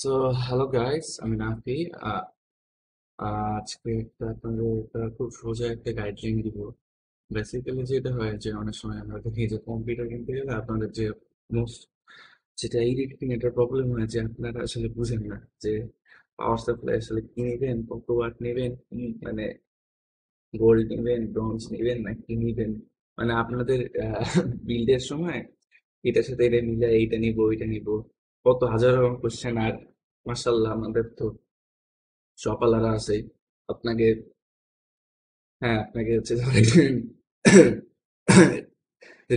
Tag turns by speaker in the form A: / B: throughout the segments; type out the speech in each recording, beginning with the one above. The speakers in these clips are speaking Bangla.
A: সো হ্যালো গাইস, আমি নাফি। আহ, আজকে আপনাদের খুব সোজা একটা গাইডলাইন দিব। বেসিক্যালি যেটা হয় যে অনেক সময় আমরা দেখি যে কম্পিউটার কিনতে গেলে আপনাদের যে মোস্ট যেটা ইরিটেটিং একটা প্রবলেম হয় যে আপনারা আসলে বুঝেন না যে পাওয়ার সাপ্লাই আসলে কি নেবেন, কত ওয়াট নেবেন, মানে গোল্ড নেবেন, ব্রোঞ্জ নেবেন না কি নেবেন। মানে আপনাদের বিল্ডের সময় এটার সাথে এটা মিলে এইটা নিব ওইটা নিব, কত হাজার রকম কোশ্চেন। আর মাসাল্লাহ আমাদের তো সকালারা আছে আপনাকে, হ্যাঁ আপনাকে হচ্ছে ধরেন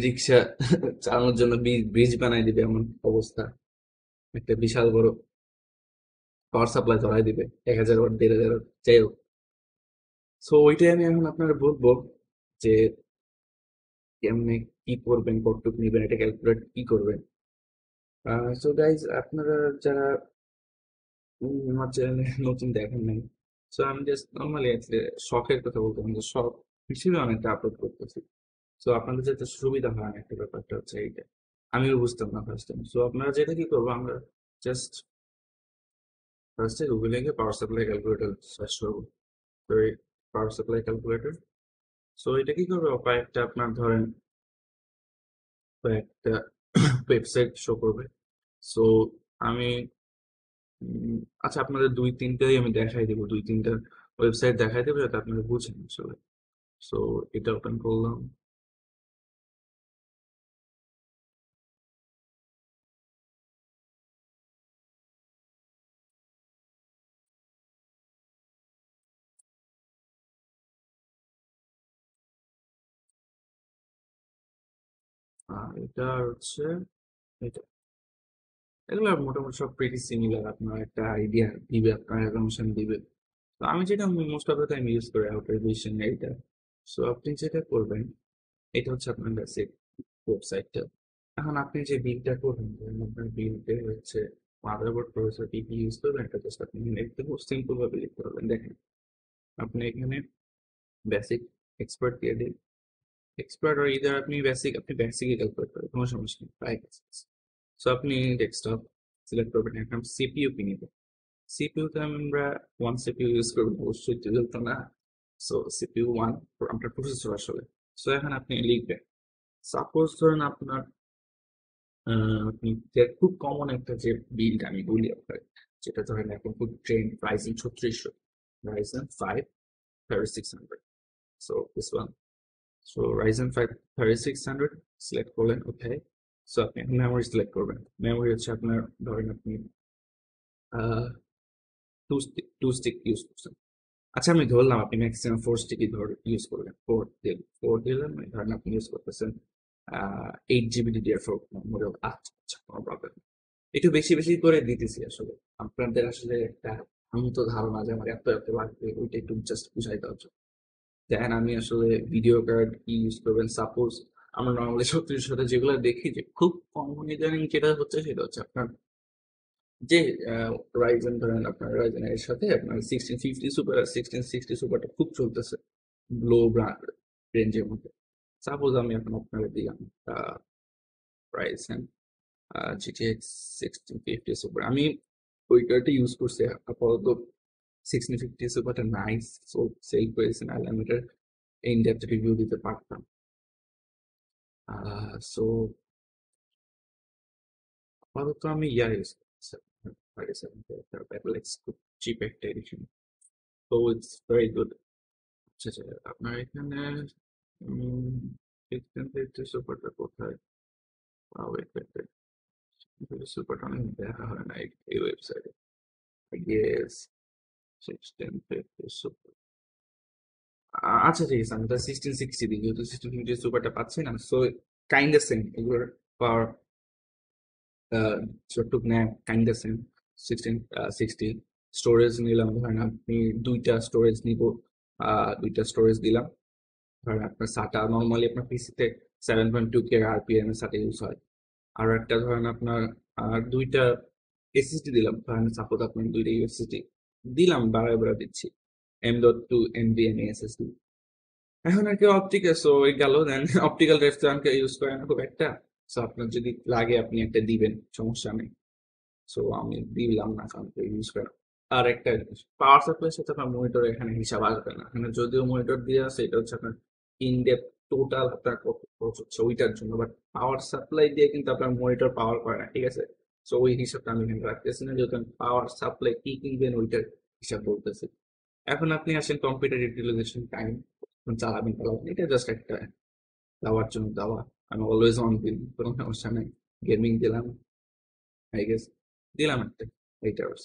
A: রিক্সা চালানোর জন্য ব্রিজ বানাই দিবে এমন অবস্থা। একটা বিশাল বড় পাওয়ার সাপ্লাই ধরাই দিবে 1000 ওয়াট 1500 ওয়াট, যাই হোক। সো ওইটাই আমি এখন আপনারা বলবো যে কেমনে কি করবেন, কতটুকু নিবেন, এটা ক্যালকুলেট কি করবেন। সো গাইজ, আপনারা যারা আমার চ্যানেলে নতুন দেখেন নাই, সো আমি জাস্ট নর্মালি শখের কথা বলতাম যে শখ হিসেবে অনেকটা আপলোড করতেছি। সো আপনাদের যাতে সুবিধা হয়, না একটা ব্যাপারটা হচ্ছে এইটা। আমিও বুঝতাম না ফার্স্ট টাইম। সো আপনারা যেটা কি করবো, আমরা জাস্ট ফার্স্টে গুগলে গিয়ে পাওয়ার সাপ্লাই ক্যালকুলেটর সার্চ করবো। তো এই পাওয়ার সাপ্লাই ক্যালকুলেটর, সো এটা কি করবে, কয়েকটা আপনার ধরেন কয়েকটা ওয়েবসাইট শো করবে। সো আমি আচ্ছা আপনাদের দুই তিনটাই আমি দেখাই দেবো, দুই তিনটা ওয়েবসাইট দেখাই দেবো যাতে আপনারা বুঝেন আসলে। সো এটা ওপেন করলাম। আর এটা হচ্ছে এটা, এগুলো মোটামুটি সব প্রিটি সিমিলার, আপনার একটা আইডিয়া দিবে, আপনার অ্যাসাম্পশন দিবে। তো আমি যেটা most of the time use করি আউটার ভিশন এইটা। সো আপনি যেটা করবেন, এটা হচ্ছে আপনার বেসিক ওয়েবসাইটটা। এখন আপনি যে বিলটা করবেন, ধরেন আপনার বিলটা হচ্ছে মাদারবোর্ড প্রসেসর কি কি ইউজ করবেন, এটা জাস্ট আপনি এখানে একদম সিম্পল ভাবে লিখতে পারবেন। দেখেন, আপনি এখানে বেসিক, এক্সপার্ট দিয়ে দিন। এক্সপার্ট আর ইদার আপনি বেসিক, আপনি বেসিকই ক্যালকুলেট করেন, কোনো সমস্যা নেই, প্রায় সো আপনি ডেস্কটপ সিলেক্ট করবেন, এখন সিপিইউ কিনবেন। সিপিইউতে আমরা ওয়ান সিপিইউ ইউজ করবো, অবশ্যই টুয়েলভ তো না। সো সিপিইউ ওয়ান, আপনার প্রসেসর আসলে। সো এখন আপনি লিখবেন, সাপোজ ধরেন আপনার আপনি যে খুব কমন একটা যে বিল্ড আমি বলি আপনার, যেটা ধরেন এখন খুব trend, Ryzen 3600, Ryzen 5 3600। So this one, so Ryzen 5 3600 select করলেন, ওকে। সো আপনি এখন মেমোরি সিলেক্ট করবেন। মেমোরি হচ্ছে আপনার ধরেন আপনি টু স্টিক ইউজ করছেন। আচ্ছা আমি ধরলাম আপনি ম্যাক্সিমাম 4 স্টিকই ধর ইউজ করবেন, ফোর দিলেন, মানে ধরেন আপনি ইউজ করতেছেন 8 জিবি DDR4 মেমোরি। আচ্ছা আচ্ছা, কোনো প্রবলেম। একটু বেশি বেশি করে দিতেছি আসলে, আপনাদের আসলে একটা ভ্রান্ত ধারণা যে আমার এত এত লাগবে, ওইটা একটু জাস্ট বুঝাই দেওয়ার জন্য। দেন আমি আসলে ভিডিও কার্ড কি ইউজ করবেন, সাপোজ আমরা নর্মালি সবকিছুর সাথে যেগুলো দেখি যে খুব কমন ইদানিং যেটা হচ্ছে সেটা হচ্ছে আপনার যে রাইজেন, ধরেন আপনার রাইজেনের সাথে আপনার 1650 সুপার আর 1660 সুপারটা খুব চলতেছে লো রেঞ্জের মধ্যে। সাপোজ আমি এখন আপনাকে দিলাম রাইজেন GTX 1650 সুপার, আমি ওই কার্ডটা ইউজ করছি আপাতত। 1650 সুপারটা নাইস, সো সেল করেছেন, আমি এটার ইন ডেপথ রিভিউ দিতে পারতাম। সো আপাতত আমি ইয়া ইউজ করছি, 37 খুব চিপ একটা এডিশন, তো ইটস ভেরি গুড। আচ্ছা আচ্ছা, আপনার এখানে সুপারটা কোথায়? ওয়েট ওয়েট ওয়েট, সুপারটা অনেক দেখা হয় না এই ওয়েবসাইটে। I guess 1650 super. আচ্ছা ঠিক আছে, আমি তো 1660 দিই, যেহেতু 1650 সুপারটা পাচ্ছি না। সো কাইন্ড সেম এগুলোর পাওয়ার, যতটুক নেয় কাইন্ড সেম। 1660 স্টোরেজ নিলাম, ধরেন আপনি দুইটা স্টোরেজ নিব, দুইটা স্টোরেজ দিলাম। ধরেন আপনার সাটা নর্মালি আপনার পিসিতে 7.2K RPM এর সাথে ইউজ হয়। আর একটা ধরেন আপনার দুইটা এসএসডি দিলাম, ধরেন সাপোজ আপনার দুইটা ইউএসএসডি দিলাম, বাড়ায় বাড়া দিচ্ছি, M.2 NVMe এসএসডি। এখন আর কি অপটিক্যাল, সো ওই গেল দেন অপটিক্যাল ড্রাইভ তো আমাকে ইউজ করে না খুব একটা। সো আপনার যদি লাগে আপনি একটা দিবেন, সমস্যা নেই। সো আমি দিলাম না, কারণ ইউজ করা। আর একটা জিনিস, পাওয়ার সাপ্লাই সাথে আপনার মনিটর এখানে হিসাব আসবে না। এখানে যদিও মনিটর দিয়ে আছে, এটা হচ্ছে আপনার ইনডেপথ টোটাল আপনার কত খরচ হচ্ছে ওইটার জন্য, বাট পাওয়ার সাপ্লাই দিয়ে কিন্তু আপনার মনিটর পাওয়ার করে না, ঠিক আছে? সো ওই হিসাবটা আমি এখানে রাখতেছি না, যেহেতু আমি পাওয়ার সাপ্লাই কি কিনবেন ওইটার হিসাব বলতেছি। এখন আপনি আসেন কম্পিউটার ইউটিলাইজেশন টাইম, চালাবেন চালাবেন, এটা জাস্ট একটা দেওয়ার জন্য দেওয়া। আমি অলওয়েজ অন দিন, কোনো সমস্যা নেই। গেমিং দিলাম, আই গেস দিলাম একটা 8 আওয়ার্স,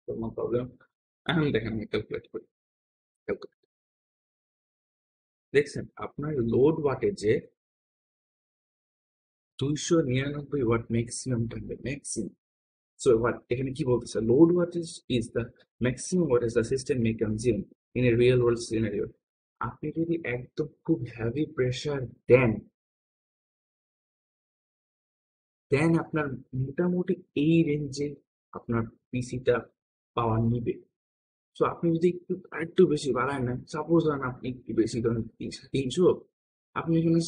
A: নো প্রবলেম। এখন দেখেন আমি ক্যালকুলেট করি। Calculate। দেখছেন আপনার লোড ওয়াটে যে 299 ওয়াট ম্যাক্সিমাম টানবে, ম্যাক্সিমাম। সো ওয়াট এখানে কি বলতেছে, load watt is the maximum watt is the system may consume in a real world scenario. আপনি যদি একদম খুব হেভি প্রেসার দেন, আপনার মোটামুটি এই রেঞ্জে আপনার পিসিটা পাওয়ার নিবে। সো আপনি যদি একটু বেশি বাড়ায় নেন, সাপোজ ধরেন আপনি একটু বেশি ধরেন 300, আপনি এখানে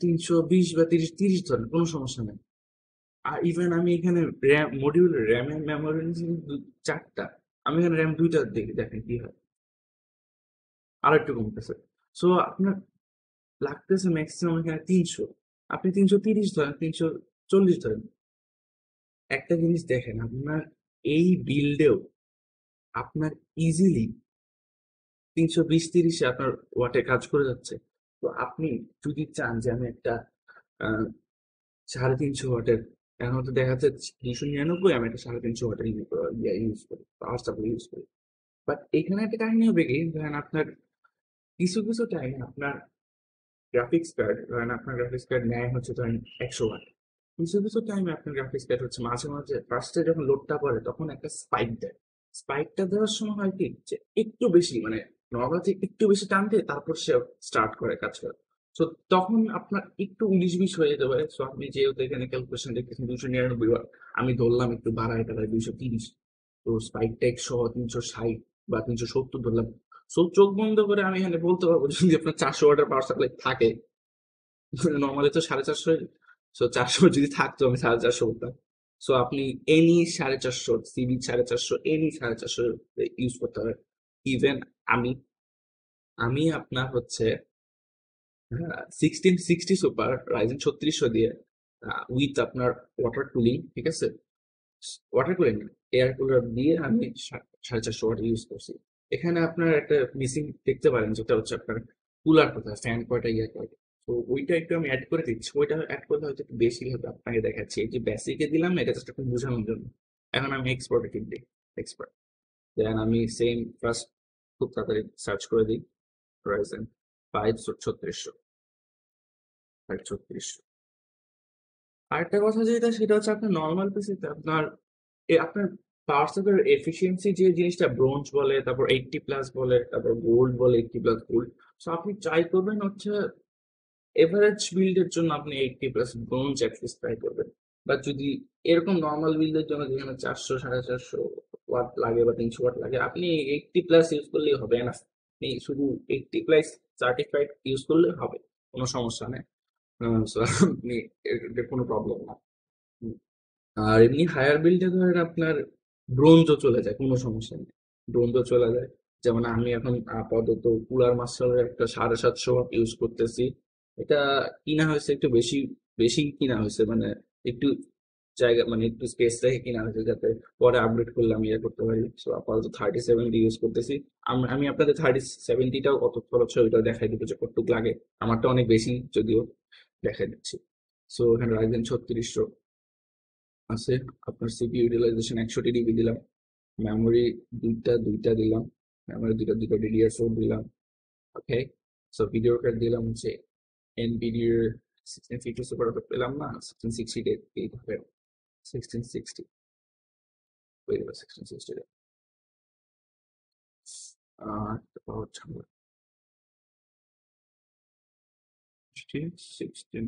A: 320 বা 30 ধরেন, কোনো সমস্যা নেই। আর ইভেন আমি এখানে র্যাম মডিউল, র্যামের মেমোরি 4টা, আমি এখানে র্যাম 2টা দেখি, দেখেন কি হয়, আর একটু কমতেছে। সো আপনার লাগতেছে ম্যাক্সিমাম এখানে 300, আপনি 330 ধরেন, 340 ধরেন। একটা জিনিস দেখেন, আপনার এই বিল্ডেও আপনার ইজিলি 320-30-এ আপনার ওয়াটে কাজ করে যাচ্ছে। তো আপনি যদি চান যে আমি একটা 350 ওয়াটের, এখন তো দেখা যাচ্ছে 299, আমি একটা 350 ওয়াটের ইউজ করি, পাওয়ার সাপ্লাই ইউজ করি। বাট এখানে একটা কাহিনী হবে কি, ধরেন আপনার কিছু কিছু টাইম আপনার গ্রাফিক্স কার্ড নেয় হচ্ছে ধরেন 100 ওয়াট। কিছু কিছু টাইমে আপনার গ্রাফিক্স কার্ড হচ্ছে মাঝে মাঝে ফার্স্টে যখন লোডটা পড়ে তখন একটা স্পাইক দেয়। স্পাইকটা দেওয়ার সময় হয় কি, যে একটু বেশি মানে নর্মাল থেকে একটু বেশি টান দিয়ে তারপর সে স্টার্ট করে কাজ করে। তো তখন আপনার একটু 19-20 হয়ে যেতে পারে। সো আপনি যেহেতু এখানে ক্যালকুলেশন দেখতেছেন 299 বার, আমি ধরলাম একটু বাড়ায় টাড়ায় 230, তো স্পাইকটা 100, 360 বা 370 ধরলাম। সো চোখ বন্ধ করে আমি এখানে বলতে পারবো, যদি আপনার 400 ওয়াটের পাওয়ার সাপ্লাই থাকে, নর্মালি তো 450, সো 400 যদি থাকতো আমি 450 বলতাম। সো আপনি এনি 450, সিবি 450, এনি 450 ইউজ করতে হবে। ইভেন আমি আপনার হচ্ছে 1660 সুপার রাইজেন 3600 দিয়ে উইথ আপনার ওয়াটার কুলিং, ঠিক আছে, ওয়াটার কুলিং এয়ার কুলার দিয়ে আমি 450 ওয়াট ইউজ করছি। এখানে আপনার একটা মিসিং দেখতে পারেন, যেটা হচ্ছে আপনার কুলার কোথায়, ফ্যান কয়টা, ইয়ে কয়টা। তো ওইটা একটু আমি অ্যাড করে দিচ্ছি, ওইটা অ্যাড করলে হয়তো একটু বেশি হবে। আপনাকে দেখাচ্ছি, এই যে বেসিকে দিলাম না, এটা জাস্ট একটু বোঝানোর জন্য। এখন আমি এক্সপোর্টে ক্লিক দিই, এক্সপোর্ট। দেন আমি সেম ফার্স্ট খুব তাড়াতাড়ি সার্চ করে দিই, রাইজেন 5 3600, 5 3600। আরেকটা কথা যেটা, সেটা হচ্ছে আপনার নর্মাল পিসিতে আপনার আপনার পাওয়ার সাপ্লাইয়ের এফিসিয়েন্সি যে জিনিসটা, ব্রোঞ্জ বলে, তারপর 80+ বলে, তারপর গোল্ড বলে, 80+ গোল্ড। সো আপনি ট্রাই করবেন হচ্ছে এভারেজ বিল্ডের জন্য আপনি 80+ ব্রোঞ্জ অ্যাটলিস্ট ট্রাই করবেন। বা যদি এরকম নর্মাল বিল্ডের জন্য যেখানে 400 450 ওয়াট লাগে বা 300 ওয়াট লাগে, আপনি 80+ ইউজ করলেই হবে না। আপনি শুধু 80+ সার্টিফাইড ইউজ করলে হবে, কোনো সমস্যা নেই। সো আপনি এর কোনো প্রবলেম না। আর এমনি হায়ার বিল্ডে ধরেন আপনার ব্রোঞ্জও চলে যায়, কোনো সমস্যা নেই, ব্রোঞ্জও চলে যায়। যেমন আমি এখন আপাতত কুলার মাস্টারের একটা 750 ইউজ করতেছি। এটা কিনা হয়েছে একটু বেশি, বেশি কিনা হয়েছে, মানে একটু জায়গা, মানে একটু স্পেস রেখে কিনা হয়েছে, যাতে পরে আপগ্রেড করলে আমি ইয়ে করতে পারি। সো আপাতত 3070 ইউজ করতেছি। আমি আপনাদের 3070টাও কত খরচ হয় ওইটাও দেখাই দিতে, যে কতটুকু লাগে। আমারটা অনেক বেশি যদিও, দেখাই দিচ্ছি। সো এখানে রাইজেন 3600 আছে। আপনার সিপি ইউটিলাইজেশন 100 টিবি দিলাম। মেমোরি দুইটা দুইটা দিলাম, মেমোরি দুইটা দুইটা DDR4 দিলাম। ওকে। সো ভিডিও কার্ড দিলাম হচ্ছে এনভিডিয়ার 1650 সুপার পেলাম না, 1660 এইট হবে, 1660, ওই 1660 পাওয়ার ঝামেলা, 16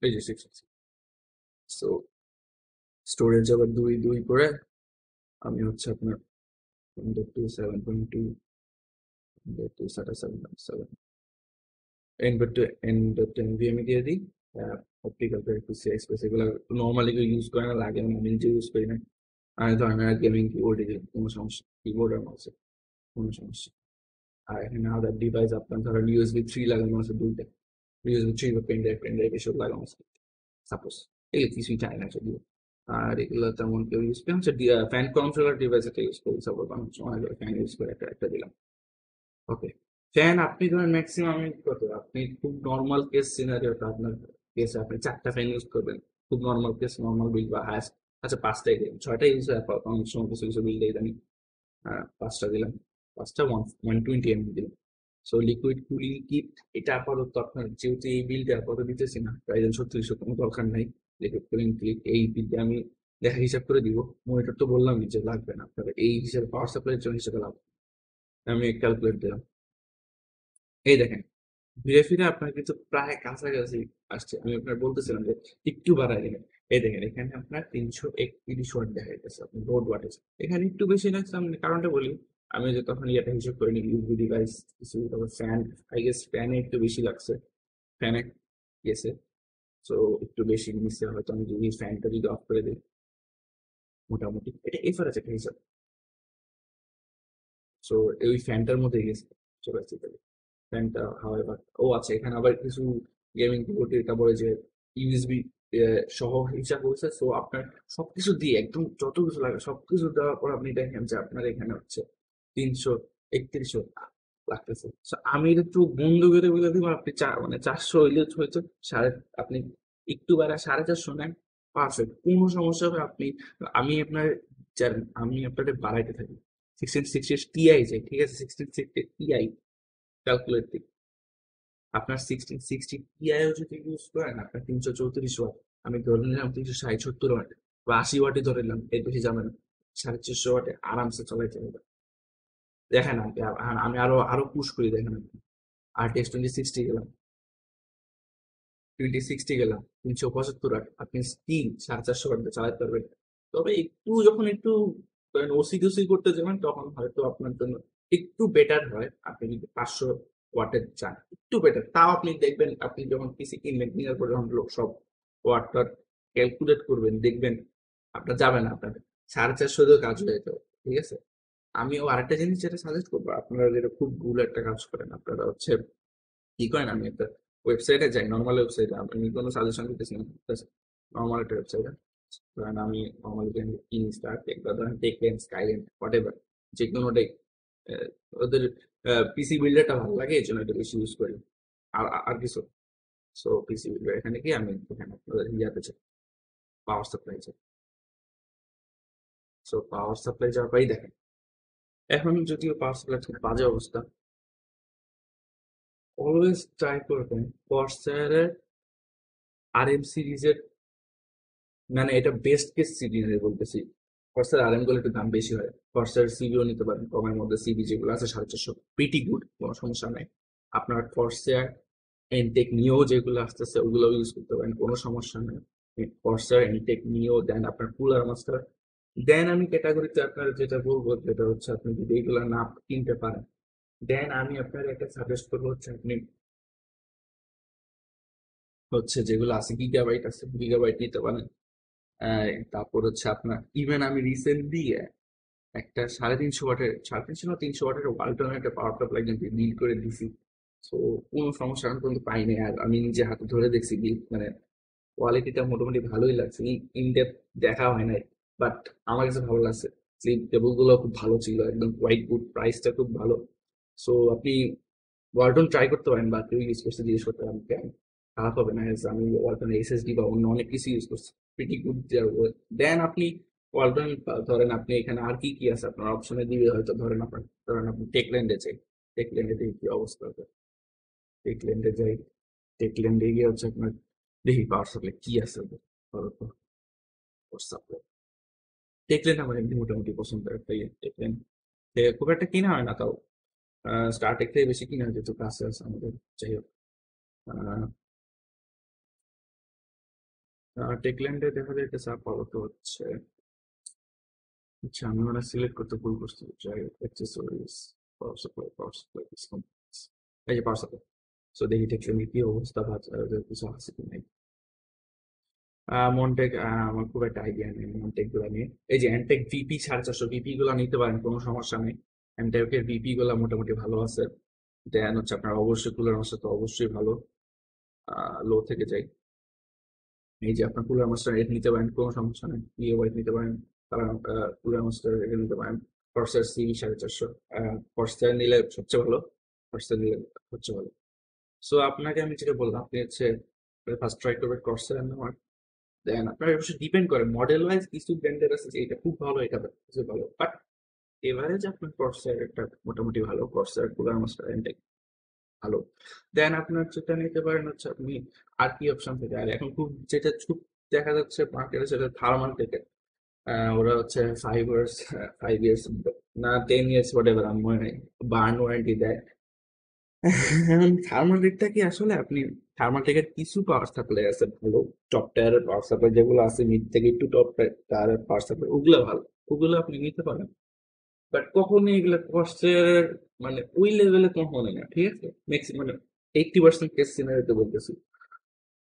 A: এই যে 660। সো স্টোরেজ আবার দুই দুই করে আমি হচ্ছে আপনার 7.2 7.7 এন ডট এনভিএমই দিয়ে দিই। অপটিক্যাল পিসি এক্সপ্রেস এগুলো নর্মালি কেউ ইউজ করে না, লাগে না, আমি নিজে ইউজ করি না। আর ধরেন গেমিং কিবোর্ড, কোনো সমস্যা, কিবোর্ড আর মাউসে কোনো সমস্যা। আর এখানে আদার ডিভাইস আপনার ধরেন USB 3 লাগানো আছে দুইটা, USB 3 বা পেন ড্রাইভ এসব লাগানো আছে সাপোজ, এগুলো কিছুই চায় না যদিও। আর এগুলো তেমন কেউ ইউজ করে হচ্ছে ফ্যান কন্ট্রোলার ডিভাইস একটা ইউজ করি সাপোজ, অনেক সময় ফ্যান ইউজ করে একটা একটা দিলাম। ওকে, ফ্যান আপনি ধরেন ম্যাক্সিমাম কত, আপনি খুব নর্মাল কেস সিনারিওটা আপনার কেসে আপনি 4টা ফ্যান ইউজ করবেন, খুব নর্মাল কেস, নর্মাল বিল বা হায়েস্ট। আচ্ছা 5টাই দিলাম, 6টা ইউজ হয় অনেক সময় কিছু কিছু বিল দেয় জানি। 5টা দিলাম, 5টা 120 ml দিলাম। সো লিকুইড কুলিং কিট, এটা আপাতত আপনার যেহেতু এই বিলটা আপাতত দিতেছি না, প্রায় 3600, কোনো দরকার নাই। লিকুইড কুলিং কিট এই বিলটা আমি দেখা হিসাব করে দিব। মনিটর তো বললামই যে লাগবে না আপনার, এই হিসাবে পাওয়ার সাপ্লাইয়ের জন্য হিসাবে লাগবে। আমি ক্যালকুলেট দিলাম, এই দেখেন ঘুরে ফিরে আপনার কিন্তু প্রায় কাছাকাছি আসছে। আমি আপনার বলতেছিলাম যে একটু বাড়াই দেখেন, এই দেখেন এখানে আপনার 331 ওয়াট দেখা যাচ্ছে আপনার লোড ওয়াটেজ, এখানে একটু বেশি লাগছে। আমি কারণটা বলি, আমি যে তখন ইয়েটা হিসাব করে নিই ইউভি ডিভাইস কিছু, তারপর ফ্যান, আই গেস ফ্যানে একটু বেশি লাগছে, ফ্যানে গেছে। সো একটু বেশি নিচ্ছে হয়তো, আমি যদি ফ্যানটা যদি অফ করে দিই মোটামুটি এটা এফারেজ একটা হিসাব। সো ওই ফ্যানটার মধ্যে গেছে চলে আসছে ফ্যানটা হাওয়ায় ও আচ্ছা, এখানে আবার কিছু গেমিং কিবোর্ড এটা বলে যে ইউএসবি সহ হিসাব হয়েছে। সো আপনার সবকিছু দিয়ে একদম যত কিছু লাগে সবকিছু দেওয়ার পর আপনি দেখেন যে আপনার এখানে হচ্ছে 331 লাগতেছে। So আমি এটা একটু বন্ধ করে বলে দিব, আপনি মানে 400 হইলে হয়তো সাড়ে, আপনি একটু বেড়া 450 নেন, পারফেক্ট, কোনো সমস্যা হবে আপনি। আমি আপনার জানেন আমি আপনাদের বাড়াইতে থাকি 1660 Ti যাই, ঠিক আছে, 1660 Ti ক্যালকুলেট দিই, আপনার 1660 Ti যদি ইউজ করেন আপনার 334 ওয়াট, আমি ধরে নিলাম 360-70 ওয়াট বা 80 ওয়াটই ধরে নিলাম, এর বেশি যাবে না, 450 ওয়াটে আরামসে চালাইতে হবে। দেখেন আমি আরো আরো পুশ করি, দেখেন RTX 2060 গেলাম, 375 ওয়াট, আপনি স্টিল 450 ওয়াট দিয়ে চালাতে পারবেন। তবে একটু যখন একটু ওসি টসি করতে যাবেন তখন হয়তো আপনার জন্য একটু বেটার হয়, আপনি যদি 500 ওয়াটের চান একটু বেটার, তাও আপনি দেখবেন আপনি যখন পিসি কিনবেন কেনার পর যখন সব ওয়াট টাট ক্যালকুলেট করবেন দেখবেন আপনার যাবে না, আপনার 450 দিয়েও কাজ হয়ে যাবে, ঠিক আছে। আমিও আরেকটা জিনিস যেটা সাজেস্ট করবো, আপনারা যেটা খুব ভুল একটা কাজ করেন, আপনারা হচ্ছে কি করেন, আমি একটা ওয়েবসাইটে যাই, নর্মাল ওয়েবসাইটে, আমি কোনো সাজেশন দিতেছি না, নর্মাল একটা ওয়েবসাইটে ধরেন আমি নর্মালি ইনস্টার বা ধরেন টেকলেন, স্কাইলেন, হোয়াট এভার, যে কোনোটাই ওদের পিসি বিল্ডারটা ভালো লাগে এই জন্য এটা বেশি ইউজ করি। আর আর কিছু, সো পিসি বিল্ডার এখানে কি আমি এখানে আপনাদের ইয়াতে চাই, পাওয়ার সাপ্লাই চাই। সো পাওয়ার সাপ্লাই যাওয়ার পরেই দেখেন, এখন যদিও পাওয়ার সাপ্লাই খুব বাজে অবস্থা, অলওয়েজ ট্রাই করবেন কর্সারের RM সিরিজের, মানে এটা বেস্ট কেস সিবি নিয়ে বলতেছি। কর্সার RM গুলো একটু দাম বেশি হয়, কর্সার সিবিও নিতে পারেন কমের মধ্যে, সিবি যেগুলো আছে 450, প্রিটি গুড, কোনো সমস্যা নাই। আপনার কর্সার এনটেক নিও যেগুলো আসতেছে ওগুলো ইউজ করতে পারেন, কোনো সমস্যা নেই। কর্সার এনটেক নিও, দেন আপনার কুলার মাস্টার, দেন আমি ক্যাটাগরিতে আপনার যেটা বলবো যেটা হচ্ছে আপনি যদি এগুলো না কিনতে পারেন, দেন আমি আপনার একটা সাজেস্ট করবো হচ্ছে আপনি হচ্ছে যেগুলো আছে গিগাবাইট আছে, গিগাবাইট নিতে পারেন। তারপর হচ্ছে আপনার ইভেন আমি রিসেন্টলি একটা 350 ওয়াটের, 350 না 300 ওয়াটের ওয়ালটন একটা পাওয়ার টপ লাইন বিল করে দিছি। তো কোনো সমস্যা আমি পর্যন্ত পাইনি, আর আমি নিজে হাতে ধরে দেখছি বিল, মানে কোয়ালিটিটা মোটামুটি ভালোই লাগছে, ইনডেপ দেখা হয় নাই, বাট আমার কাছে ভালো লাগছে। স্লিপ টেবিল গুলো খুব ভালো ছিল, একদম হোয়াইট গুড, প্রাইসটা খুব ভালো। সো আপনি ওয়ালটন ট্রাই করতে পারেন, বা কেউ ইউজ করতে জিজ্ঞেস করতে পারেন কেন, খারাপ হবে না। as আমি ওয়ালটন SSD বা অন্য অনেক কিছু ইউজ করছি, প্রিটি গুড দেন আপনি ওয়ালটন ধরেন আপনি এখানে আর কি কি আছে আপনার অপশনে দিবে হয়তো, ধরেন আপনি টেকল্যান্ডে চাই, টেকল্যান্ডে দেখি কি অবস্থা হবে, টেকল্যান্ডে যাই, টেকল্যান্ডে গিয়ে হচ্ছে আপনার দেখি পাওয়ার সাপ্লাই কি আছে ওদের, পাওয়ার সাপ্লাই টেকল্যান্ড আমার এমনি মোটামুটি পছন্দের একটা ইয়ে, টেকল্যান্ড খুব একটা কিনা হয় না, তাও স্টারটেক থেকে বেশি কিনা হয় যেহেতু কাছে আছে আমাদের। যাই হোক, টেকল্যান্ডে দেখা যাইতেছে আপাতত হচ্ছে, আচ্ছা আমি মানে সিলেক্ট করতে ভুল করছি, যাই হোক অ্যাক্সেসরিজ, পাওয়ার সাপ্লাই এই যে পাওয়ার সাপ্লাই। সো দেখি টেকল্যান্ডে কি অবস্থা বা কিছু আছে কি নাই। মনটেক আমার খুব একটা আইডিয়া নেই মনটেক গুলা নিয়ে। এই যে এনটেক ভিপি 450 ভিপি গুলা নিতে পারেন, কোনো সমস্যা নেই। এনটেকের ভিপি গুলা মোটামুটি ভালো আছে। দেন হচ্ছে আপনার অবশ্যই কুলার মাস্টার তো অবশ্যই ভালো। লো থেকে যাই, এই যে আপনার কুলার মাস্টার এটা নিতে পারেন, কোনো সমস্যা নেই। ইয়ে ওয়াইট নিতে পারেন, তারা কুলার মাস্টার এটা নিতে পারেন। কর্সার সিবি 450, কর্সার নিলে সবচেয়ে ভালো। কর্সার নিলে সবচেয়ে ভালো। সো আপনাকে আমি যেটা বললাম, আপনি হচ্ছে ফার্স্ট ট্রাই করবেন কর্সার নেওয়ার। দেন আপনার অবশ্যই ডিপেন্ড করে মডেল ওয়াইজ, কিছু ব্র্যান্ডের আছে যে এটা খুব ভালো, এটা কিছু ভালো, বাট এভারেজ আপনার কর্সার একটা মোটামুটি ভালো। কর্সার কুলার মাস্টার ভালো। দেন আপনার যেটা নিতে পারেন হচ্ছে আপনি আর কি অপশন থেকে, আর এখন খুব যেটা খুব দেখা যাচ্ছে মার্কেটে, সেটা থার্মাল থেকে। ওরা হচ্ছে 5 ইয়ার্স, 5 ইয়ার্স না 10 ইয়ার্স হোয়াট এভার, আমি মনে নেই, বার্ন ওয়ারেন্টি দেয়। এখন থার্মাল রেটটা কি আসলে আপনি থার্মাল টেকের কিছু পাওয়ার সাপ্লাই আছে ভালো, টপ টায়ারের পাওয়ার সাপ্লাই যেগুলো আছে মিড থেকে একটু টপ টায়ারের পাওয়ার সাপ্লাই, ওগুলো ভালো, ওগুলো আপনি নিতে পারেন। বাট কখনই এগুলো কষ্টের মানে ওই লেভেলে কখনোই না, ঠিক আছে? ম্যাক্সিমাম মানে 80% কেস সিনারিতে বলতেছি।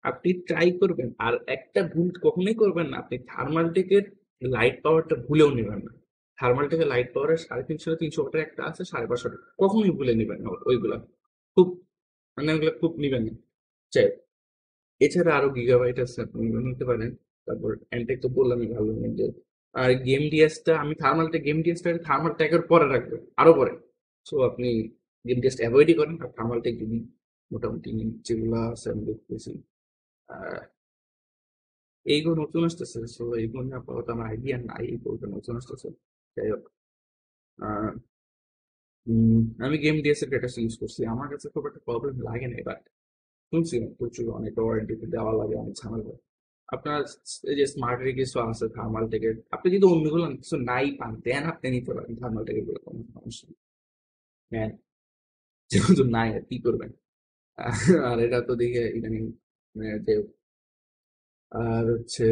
A: আপনি ট্রাই করবেন, আর একটা ভুল কখনোই করবেন না, আপনি থার্মালটেকের লাইট পাওয়ারটা ভুলেও নেবেন না। থার্মালটেকের লাইট পাওয়ারের 350 300 ওয়াটের একটা আছে, 550 কখনোই ভুলে নেবেন না ওইগুলা। খুব মানে ওগুলো খুব নিবেন না। চাই এছাড়া আরো গিগাবাইট আছে, আপনি ওগুলো নিতে পারেন। তারপর এনটেক তো বললামই ভালো যে। আর গেম ডিএসটা আমি থার্মালটেক গেম ডিএসটা থার্মাল ট্যাগের পরে রাখবো, আরো পরে। সো আপনি গেম ডিএসটা অ্যাভয়েডই করেন, আর থার্মালটেক যদি মোটামুটি যেগুলো আছে আমি দেখতেছি এইগুলো নতুন আসতেছে। সো এইগুলো নিয়ে আপাতত আমার আইডিয়া নাই, এইগুলো নতুন আসতেছে। যাই হোক, আহ, আমি গেম ডিএস এর ডেটা ইউজ করছি, আমার কাছে খুব একটা প্রবলেম লাগে না। বাট শুনছি না প্রচুর অনেক ওয়ারেন্টি দেওয়া লাগে, অনেক ঝামেলা। আপনার এই যে স্মার্ট কিছু আছে থার্মাল থেকে, আপনি যদি অন্যগুলো কিছু নাই পান দেন আপনি নিতে পারেন থার্মাল থেকে, গুলো কোনো সমস্যা নেই। হ্যাঁ, যেহেতু নাই আর কি করবেন। আর এটা তো দেখে ইদানিং যে আর হচ্ছে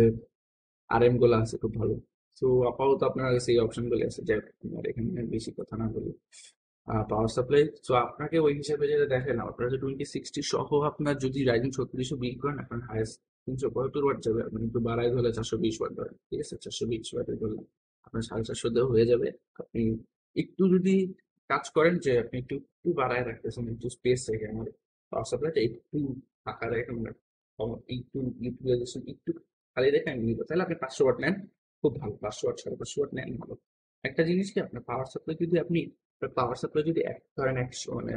A: আরএম গুলো আছে খুব ভালো। তো আপাতত আপনার কাছে এই অপশন গুলো আছে, যে আপনার এখানে বেশি কথা না বলি। পাওয়ার সাপ্লাই তো আপনাকে ওই হিসাবে যেটা দেখেন, আপনার যে 2060 সহ আপনার যদি রাইজিং 3600 বিল করেন, আপনার হায়েস্ট 375 ওয়াট যাবে। আপনি একটু বাড়াই ধরলে 420 ওয়াট ধরেন, ঠিক আছে? 420 ওয়াটের ধরলে আপনার 450 দেওয়া হয়ে যাবে। আপনি একটু যদি কাজ করেন যে আপনি একটু একটু বাড়ায় রাখতেছেন, একটু স্পেস রেখে, আমার পাওয়ার সাপ্লাইটা একটু ফাঁকা রেখে, মানে একটু ইউটিলাইজেশন একটু খালি রেখে আমি নিবো, তাহলে আপনি 500 ওয়াট নেন, খুব ভালো। 500 ওয়াট 550 ওয়াট নেন, ভালো। একটা জিনিস কি, আপনার পাওয়ার সাপ্লাই যদি ধরেন 100 মানে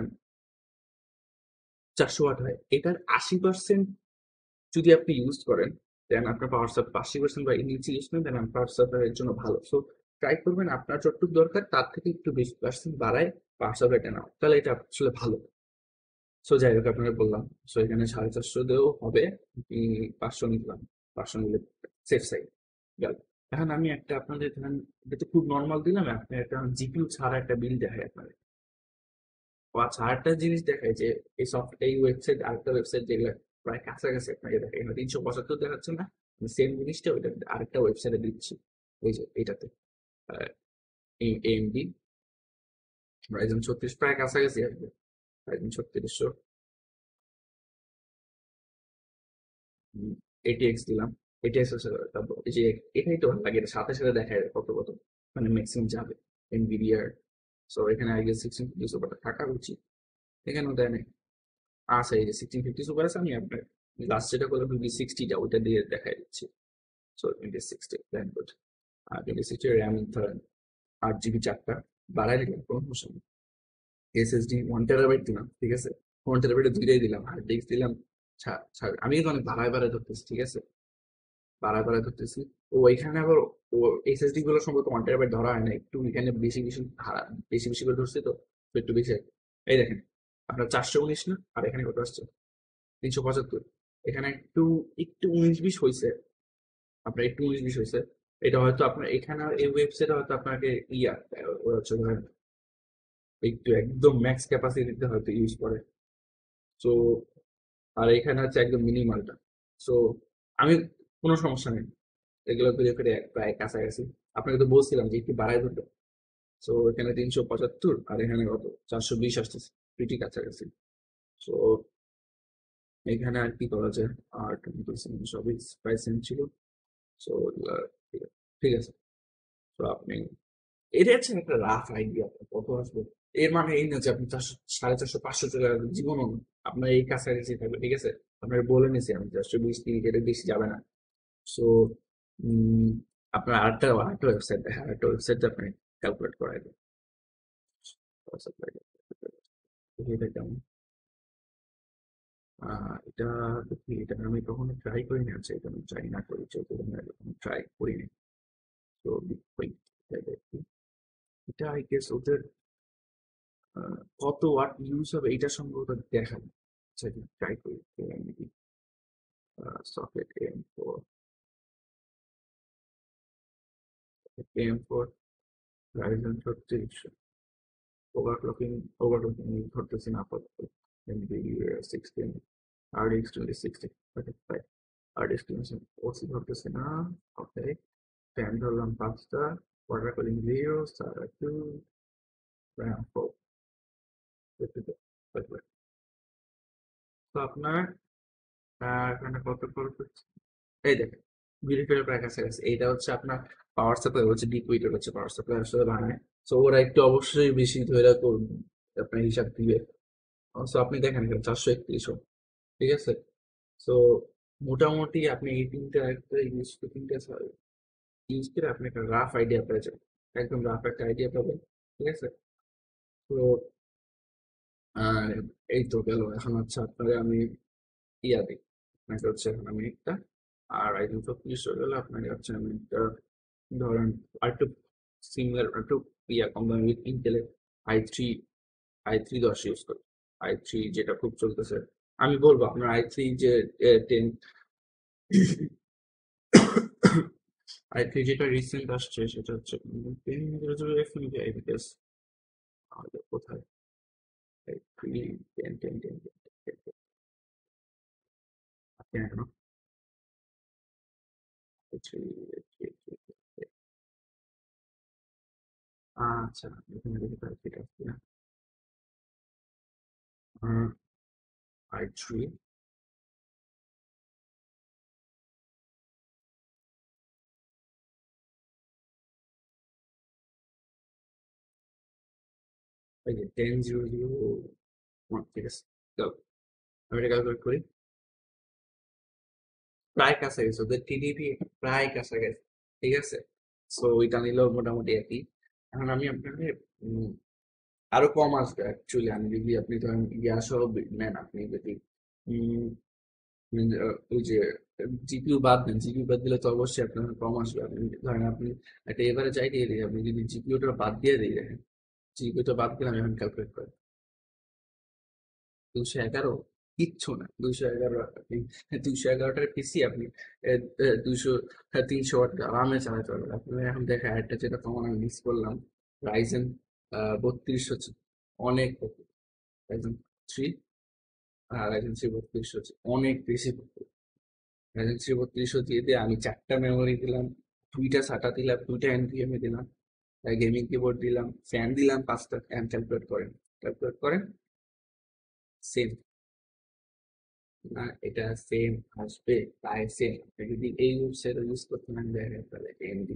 A: 400 ওয়াট হয়, এটার 80% যদি আপনি ইউজ করেন, দেন আপনার পাওয়ার সাপ্লাই 80% বা এর নিচে ইউজ করেন, দেন আপনার পাওয়ার সাপ্লাই এর জন্য ভালো। সো ট্রাই করবেন আপনার যতটুকু দরকার তার থেকে একটু বেশি পার্সেন্ট বাড়ায় পাওয়ার সাপ্লাইটা নাও, তাহলে এটা আসলে ভালো। সো যাই হোক, আপনাকে বললাম। সো এখানে 450 দিয়েও হবে, আপনি 500 নিলাম, 500 নিলে সেফ সাইড গেল। এখন আমি একটা আপনাদের ধরেন, এটা তো খুব নর্মাল দিলাম, আপনি একটা জিপিইউ ছাড়া একটা বিল দেখায় আপনার। ও আচ্ছা, আরেকটা জিনিস দেখায় যে এই ওয়েবসাইট, আরেকটা ওয়েবসাইট যেগুলো প্রায় কাছাকাছি আপনাকে দেখায়, এখানে 375 দেখাচ্ছে না, সেম জিনিসটা ওইটা আরেকটা ওয়েবসাইটে দিচ্ছি। এই যে এইটাতে এএমডি রাইজেন 36 প্রায় কাছাকাছি আসবে। রাইজেন 3600 এটিএক্স দিলাম। এটিএক্স হচ্ছে তারপর এই যে এটাই তো ভালো লাগে, এটা সাথে সাথে দেখায় কত কত মানে ম্যাক্সিমাম যাবে এনভিডিআর। সো এখানে আগে 1650 সুপারটা থাকা উচিত, এখানেও দেয় নাই। আচ্ছা, এই যে 1650 সুপার আছে, আমি আপনার লাস্ট যেটা করলাম 2060টা ওইটা দিয়ে দেখাই দিচ্ছি। So 2060 plan good. আর 2060 র্যাম ধরেন 8 জিবি, চারটা বাড়াই দিলাম, কোনো সমস্যা নেই। এসএসডি 1 টেরাবাইট দিলাম, ঠিক আছে? 1 টেরাবাইটে দুইটাই দিলাম, হার্ড ডিস্ক দিলাম। আমি কিন্তু অনেক বাড়ায় বাড়ায় ধরতেছি, ঠিক আছে? বাড়ায় বাড়ায় ধরতেছি। ও এখানে আবার ও এসএসডি গুলো সম্ভবত 1 টেরাবাইট ধরা হয় না, একটু এখানে বেশি বেশি বেশি বেশি করে ধরছি, তো একটু বেশি হয়। এই দেখেন, আপনার 419 না, আর এখানে কত আসছে? 375। এখানে একটু একটু 19-20 হয়েছে, আপনার একটু 19-20 হয়েছে। এটা হয়তো আপনার এখানে এই ওয়েবসাইটে হয়তো আপনাকে ইয়া ওরা হচ্ছে ধরেন একটু একদম ম্যাক্স ক্যাপাসিটিতে হয়তো ইউজ করে। সো আর এখানে হচ্ছে একদম মিনিমালটা। সো আমি কোনো সমস্যা নেই, এগুলো করে করে প্রায় কাছাকাছি। আপনাকে তো বলছিলাম যে একটু বাড়াই ধরবে। সো এখানে 375 আর এখানে কত 420 আসতেছে, প্রিটি কাছাকাছি। সো এখানে আর কি করা যায়, আর সবই প্রায় সেম ছিল। সো ঠিক আছে। তো আপনি এটা হচ্ছে একটা রাফ আইডিয়া কত আসবে। এর মানে এই না যে আপনি 450 450 টাকা জীবনও না। আপনার এই কাছাকাছি থাকবে, ঠিক আছে। আপনার বলে নিছি আমি 420 30 এর বেশি যাবে না। সো আপনার আরেকটা আরেকটা ওয়েবসাইট দেখেন, আরেকটা ওয়েবসাইট আপনি ক্যালকুলেট করাই দেন। এটা কেমন? এটা দেখি, এটা আমি কখনো ট্রাই করিনি, আছে এটা আমি ট্রাই না করি চলতে, ট্রাই করিনি। তো wait, এটা দেখি। এটা আই গেস ওদের কত ওয়াট ইউজ হবে এটা সম্ভবত দেখাবে। আচ্ছা ট্রাই করি socket M four Ryzen 3600 overclocking overclocking ধরতেছি না আপাতত। MB 16 RDX 2060, okay fine. RDX 2060 OC ধরতেছি না। ওকে, ফ্যান ধরলাম 5টা, ওয়াটার কুলিং 0, সারা 2, র্যাম 4। তো আপনার এখানে কত খরচ হচ্ছে? এই দেখেন, বিউটিফুল প্রায় কাছাকাছি। এইটা হচ্ছে আপনার পাওয়ার সাপ্লাই, হচ্ছে ডিকুইটার হচ্ছে পাওয়ার সাপ্লাই আসলে বানায়। সো ওরা একটু অবশ্যই বেশি ধরে করুন, আপনার হিসাব দিবে। সো আপনি দেখেন এখানে 431, ঠিক আছে। সো মোটামুটি আপনি এই তিনটা একটা ইউজ করে, তিনটা ইউজ করে আপনি একটা রাফ আইডিয়া পেয়ে যাবেন। একদম রাফ একটা আইডিয়া পাবেন, ঠিক আছে। তো আর এই তো গেল। এখন হচ্ছে আপনাকে আমি ইয়া দিই, আপনাকে হচ্ছে এখন আমি একটা, আর আই দুটো পিস হয়ে গেলে আপনাকে হচ্ছে আমি একটা, ধরেন আরেকটু সিমিলার একটু ইয়া কম দামি ইন্টেলের i3 10 ইউজ করি। i3 যেটা খুব চলতেছে, আমি বলবো আপনার i3 যে 10, i3 যেটা রিসেন্ট আসছে সেটা হচ্ছে 10 I guess। কোথায় i3 10 কেন i3 আচ্ছা, এখানে দেখি তার ঠিক আছে। i3 এই যে 10,001, ঠিক আছে। দাও, আমি এটা ক্যালকুলেট করি। প্রায় কাছাকাছি ওদের টিডিপি, প্রায় কাছাকাছি, ঠিক আছে। সো ওইটা নিলেও মোটামুটি একই। এখন আমি আপনাকে উম, আরো কম আসবে অ্যাকচুয়ালি, আমি যদি আপনি ধরেন ইয়া সহ নেন, আপনি যদি উম, ওই যে জিপিইউ বাদ দেন, জিপিইউ বাদ দিলে তো অবশ্যই আপনার কম আসবে। আপনি ধরেন আপনি একটা এবারে চাই দিয়ে দিই, আপনি যদি জিপিইউটা বাদ দিয়ে দিই, দেখেন জিপিইউটা বাদ দিলে আমি এখন ক্যালকুলেট করি 211, কিচ্ছু না 211। আপনি 211টার পিসি আপনি 200 300 ওয়াট আরামে চালাতে পারবেন। আপনি এখন দেখে একটা যেটা তোমার আমি মিস করলাম, রাইজেন 3200, অনেক রাইজেন 3, রাইজেন 3200 অনেক বেশি। রাইজেন 3200 দিয়ে দিয়ে আমি 4টা মেমোরি দিলাম, 2টা সাটা দিলাম, 2টা এনভিএমএ দিলাম, গেমিং কিবোর্ড দিলাম, ফ্যান দিলাম 5টা। ক্যালকুলেট করেন, ক্যালকুলেট করেন, সেম না এটা সেম আসবে, প্রায় সেম। আপনি যদি এই ওয়েবসাইট ইউজ করতে না দেখেন তাহলে এমডি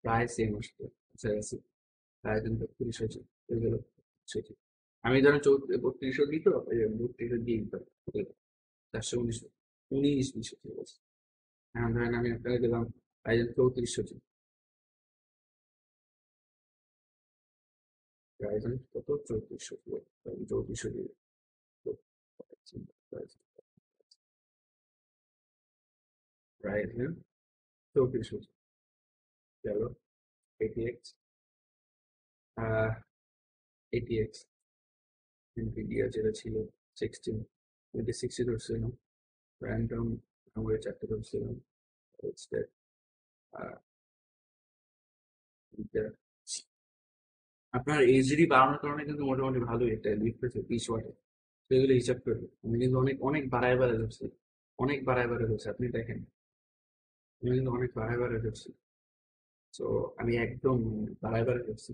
A: প্রায় সেম আসবে কাছাকাছি। প্রায় কিন্তু 3200 এগুলো সেটি। আমি ধরেন 3200 দিই, তো 3200 দিয়ে দিতাম 419, 19 20 ঠিক আছে। হ্যাঁ ধরেন আমি আপনাকে দিলাম রাইজেন 3400, রাইজেন কত 3400, 3400 দিয়ে রাইজেন 3400 গেল। এটিএক্স, এটিএক্স NVIDIA যেটা ছিল 16 2060 ধরছিলাম, র্যান্ডম মেমোরি 4টে ধরছিলাম, হচ্ছে এটা। আপনার এইচডি বাড়ানোর কারণে কিন্তু মোটামুটি ভালোই একটা লিফট হয়েছে 20 ওয়াটে। তো এগুলো হিসাব করে আমি কিন্তু অনেক অনেক বাড়ায় বাড়ায় ধরছি, অনেক বাড়ায় বাড়ায় ধরছি, আপনি দেখেন আমি কিন্তু অনেক বাড়ায় বাড়ায় ধরছি। তো আমি একদম বাড়ায় বাড়ায় ধরছি।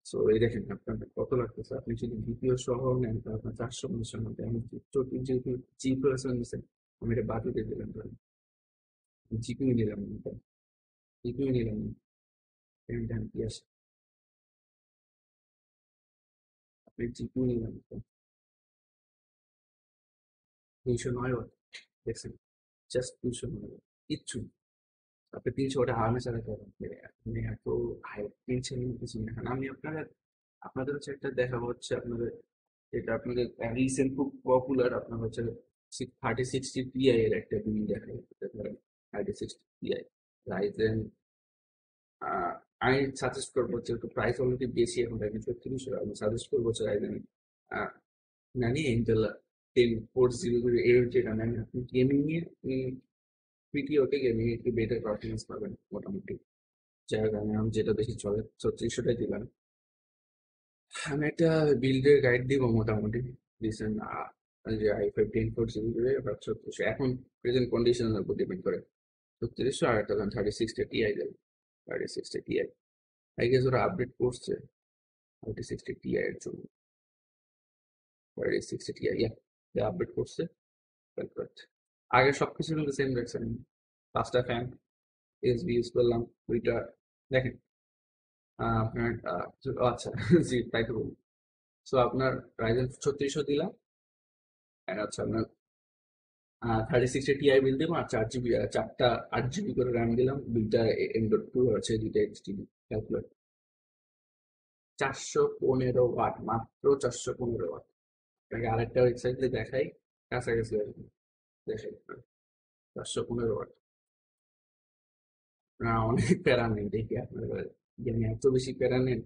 A: সো এই দেখেন আপনার কত লাগতেছে, আপনি যদি জিপিও সহ নেন তাহলে আপনার 450 মধ্যে। আমি যেহেতু জি প্রসেসর নিচ্ছেন, আমি এটা বাদ দিয়ে দিলাম, ধরেন জিপিও নিলাম না, জিপিও নিলাম না, ধ্যান কি আসে, আপনি জিপিও নিলাম না, 209 ওয়াট, দেখছেন, জাস্ট 209 ওয়াট, কিচ্ছু না। আপনি 300 ওয়াটে আরামে চালাতে পারেন, আপনি এত হাই টেনশন কিছু না। এখন আমি আপনাদের হচ্ছে একটা দেখাবো, হচ্ছে আপনাদের, এটা আপনাদের রিসেন্ট খুব পপুলার, আপনার হচ্ছে 3060 Ti এর একটা বিল দেখা যেতে পারে। 3060 Ti রাইজেন, আমি সাজেস্ট করবো, যেহেতু প্রাইস অলরেডি বেশি এখন, রাইজেন 3600, আমি সাজেস্ট করবো হচ্ছে রাইজেন নানি ইন্টেল 10400 এর, যেটা নেন আপনি গেমিং এ, আপনি পিটিওতে গেমিং একটু বেটার পারফরমেন্স পাবেন মোটামুটি। যার কারণে আমি যেটা বেশি চলে 3600টাই দিলাম। আমি একটা বিল্ডের গাইড দিব মোটামুটি রিসেন্ট, যে i5 1040 বা 3600, এখন প্রেজেন্ট কন্ডিশনের উপর ডিপেন্ড করে। 3600 আর একটা 3060 Ti দেবে, 3060 Ti আই গেস ওরা আপডেট করছে 3060 Ti এর জন্য, 3060 Ti আপডেট করছে। But আগে সবকিছু কিন্তু সেম রাখছেন, 5টা ফ্যান, এসবি ইউজ করলাম, দুইটা, দেখেন আপনার আচ্ছা জি তাই তো বলুন। সো আপনার রাইজেন 3600 দিলাম, আর আচ্ছা আপনার 3060 Ti বিল দিলাম, আর 4 জিবি, 8 জিবি করে র্যাম দিলাম, দুইটা M.2 আছে, দুইটা এইচডিডি ক্যালকুলেট, 415 ওয়াট, মাত্র 415 ওয়াট। আপনাকে আরেকটা ওয়েবসাইট দিয়ে দেখাই, কাছাকাছি আর কি, দেখেন 415 ওয়াট। না অনেক প্যারা নেই, দেখি আপনার জানি এত বেশি প্যারা নেন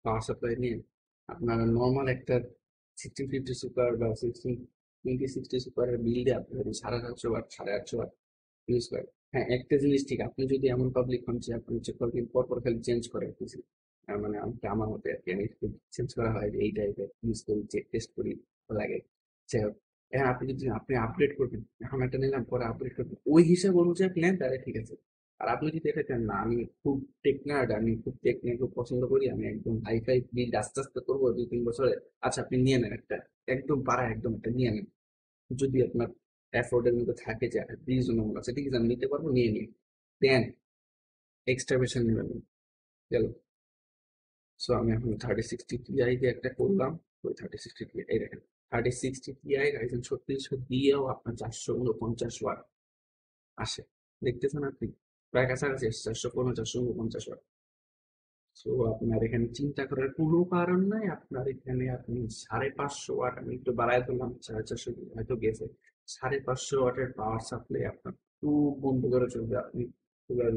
A: পাওয়ার সাপ্লাই নিয়ে। আপনার নর্মাল একটা 1650 সুপার বা 1620-60 সুপারের বিল দিয়ে আপনি যদি 750 ওয়াট, 850 ওয়াট ইউজ করেন। হ্যাঁ, একটা জিনিস ঠিক, আপনি যদি এমন পাবলিক হন যে আপনি হচ্ছে কয়েকদিন পর পর খালি চেঞ্জ করে কিছু, মানে আমার মতে আর কি, আমি চেঞ্জ করা হয় যে এই টাইপের ইউজ করি, চেক টেস্ট করি, ভালো লাগে। যাই হোক, এখন আপনি যদি আপনি আপডেট করবেন, এখন একটা নিলাম পরে আপডেট করবেন, ওই হিসাব অনুযায়ী আপনি নেন তাহলে ঠিক আছে। আর আপনি যদি এটা চান না, আমি খুব টেকনার্ড, আমি খুব টেকনিক খুব পছন্দ করি, আমি একদম হাইফাই বিল্ড আস্তে আস্তে করবো 2-3 বছরে, আচ্ছা আপনি নিয়ে নেন একটা, একদম পাড়া একদম একটা নিয়ে নেন। যদি আপনার অ্যাফোর্ডের মধ্যে থাকে যে রিজনেবল আছে, ঠিক আছে আমি নিতে পারবো, নিয়ে নিন, দেন এক্সট্রা বেশি নেবেন না। গেল। সো আমি এখন 3060 Ti দিয়ে একটা করলাম, ওই 3060 Ti এই দেখেন, 3060 Ti রাইজেন 3600 দিয়েও আপনার 449 ওয়াট আসে, দেখতেছেন আপনি, প্রায় কাছাকাছি 450-449 ওয়াট। সো আপনার এখানে চিন্তা করার কোনো কারণ নাই, আপনার এখানে আপনি 550 ওয়াট, আমি একটু বাড়ায় দিলাম, 450 হয়তো গেছে, 550 ওয়াটের পাওয়ার সাপ্লাই আপনার খুব বন্ধ করে চলবে। আপনি কুলার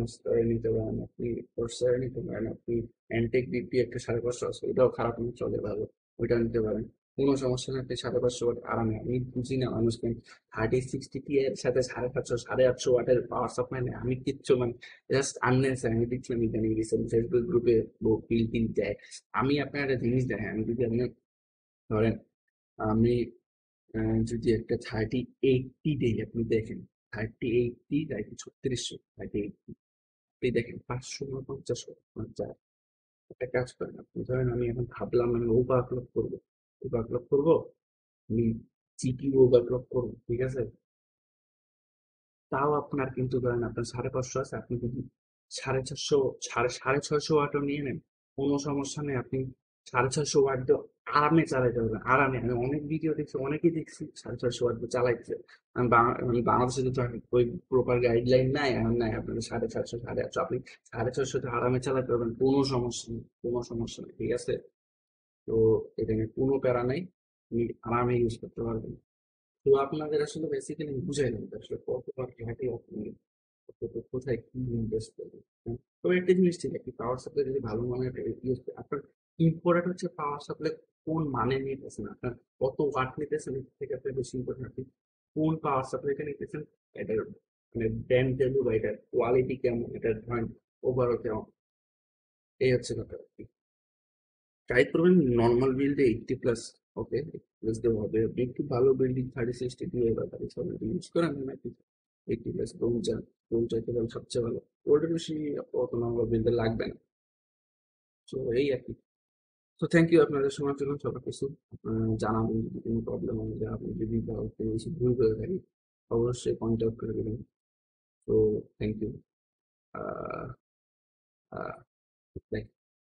A: নিতে পারেন, আপনি কোর্সার নিতে পারেন, আপনি এনটেক বিপি একটা 550 আছে, ওইটাও খারাপ না, চলে ভালো, ওইটা নিতে পারেন, কোনো সমস্যা নেই। আপনি 550 ওয়াট আরামে, আমি বুঝি না মানুষ কেন 3060 Ti এর সাথে 550, 850 ওয়াটের পাওয়ার সাপ্লাই নেই, আমি কিচ্ছু মানে জাস্ট আননেসেসারি। আমি দেখছিলাম ইদানিং রিসেন্ট ফেসবুক গ্রুপে বিল টিল দেয়। আমি আপনার একটা জিনিস দেখেন, আমি যদি আপনি ধরেন, আমি যদি একটা 3080 দেই, আপনি দেখেন 3080 রাইট 3600, 3080 আপনি দেখেন 549 একটা কাজ করেন, আপনি ধরেন আমি এখন ভাবলাম আমি ওভারক্লক করবো, ওভারক্লক করবো, আমি জিপিইউ ওভারক্লক করবো, ঠিক আছে, তাও আপনার কিন্তু ধরেন আপনার 550 আছে, আপনি যদি 450, 650 ওয়াটও নিয়ে নেন, কোনো সমস্যা নেই, আপনি 650 ওয়াট দিয়ে আরামে চালাইতে পারবেন, আরামে। আমি অনেক ভিডিও দেখছি, অনেকেই দেখছি 650 ওয়াট দিয়ে চালাইছে। আমি বাংলাদেশে তো ওই প্রপার গাইডলাইন নাই, এখন নাই, আপনাদের 750, 850 আপনি 650 আরামে চালাতে পারবেন, কোনো সমস্যা নেই, কোনো সমস্যা নেই, ঠিক আছে। তো এটা নিয়ে কোনো প্যারা নাই, আপনি আরামে ইউজ করতে পারবেন। তো আপনাদের আসলে বেসিক্যালি বুঝাইলাম যে আসলে কত ঘাটে আপনি কোথায় কি ইনভেস্ট করবেন। তবে একটা জিনিস ঠিক, একটি পাওয়ার সাপ্লাই যদি ভালো মানের ইউজ করে, আপনার ইম্পর্টেন্ট হচ্ছে পাওয়ার সাপ্লাই কোন মানে নিতেছেন, আপনার কত ওয়াট নিতেছেন, এর থেকে আপনার বেশি ইম্পর্টেন্ট আপনি কোন পাওয়ার সাপ্লাইটা নিতেছেন, এটার মানে ব্র্যান্ড ভ্যালু বা এটার কোয়ালিটি কেমন, এটার ধরেন ওভারঅল কেমন, এই হচ্ছে কথা। ট্রাই করবেন নর্মাল বিল্ডে 80+, ওকে 80+ দেওয়া হবে, আপনি একটু ভালো বিল্ডিং 3060 দিয়ে বা 3070 ইউজ করেন নাকি 80+ রুম চাইতে পারেন, সবচেয়ে ভালো, ওটার বেশি অত নর্মাল বিল্ডে লাগবে না। তো এই আর কি। তো থ্যাংক ইউ আপনাদের সময়ের জন্য সব কিছু জানাবেন যদি কোনো প্রবলেম হয়, যে আপনি যদি বা কোনো কিছু ভুল করে থাকি অবশ্যই কন্ট্যাক্ট করে দেবেন। তো থ্যাংক ইউ। Ah, ah,